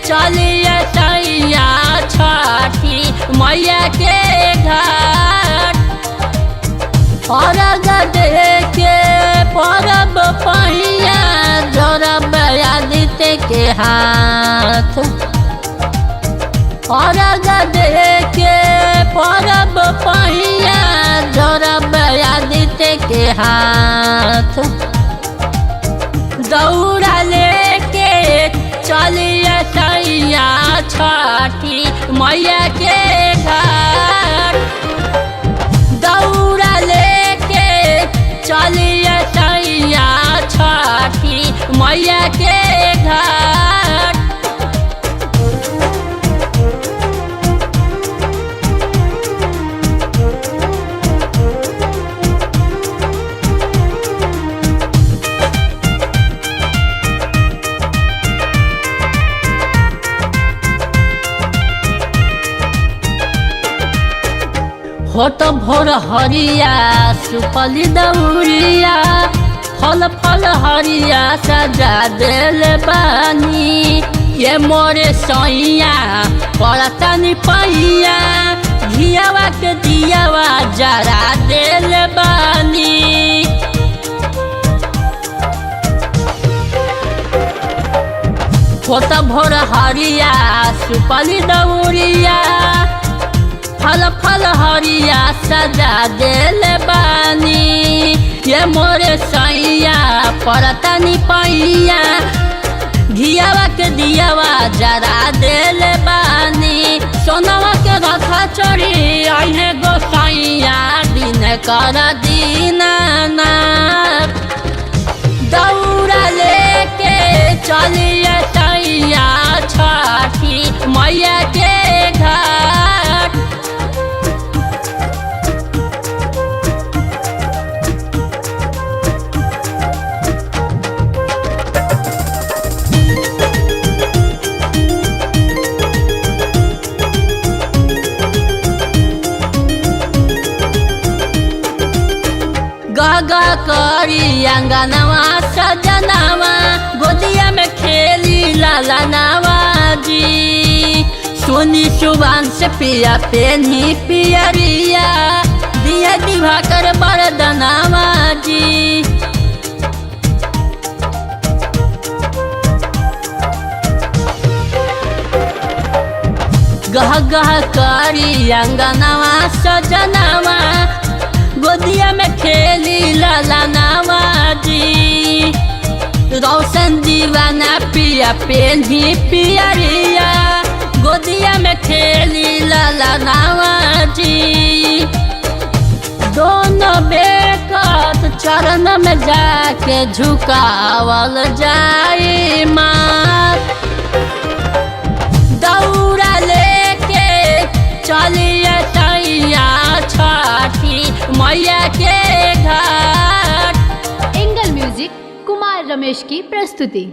चलिए सैया छठी मैया के घाट। अर्घ देके परब पहिया जोड़ब आदित्य के हाथ। अर्घ देके परब पहिया जोड़ब आदित्य के हाथ। दौड़ा लेके चलिए सैया छठी मैया के घाट। दौड़ा लेके चलिए सैया छठी मैया के घाट। होत भोर हरिया सुपली दौरिया फल फल हरिया सजा दिल बानी। ये मोरे सैया पड़तनी पैया घियावा के दियावा जरा दिल बानी। होत भोर हरिया सुपली दौरिया फल फल हरिया सजा दिल बानी। ये मोरे सैया पड़तनी पैया घियावा के दियावा जरा दिल बानी। सोनवा के रथा चढ़ी अहे गोसैया दिन कर दीनानाथ। दौड़ा लेके चलिए सैया छठी मैया के घाट। गगा करी अंगनवा सजनवा गोदिया में खेली लालनवा जी। सोनी सुबान से पिया पेनी पियरिया दिया दिभा कर बरदनवा जी। गह गह करी अंगनवा सजनवा गोदिया में खेली लालनवा जी। रोशन दीवाना पिया पेनी पियरिया गोदिया में खेली लालनवा जी। दोनों बेकत चरण में जाके झुकावल जाई मात। दौड़ा लेके चलिए सैया छठी मैया के घाट। एंगल म्यूजिक कुमार रमेश की प्रस्तुति।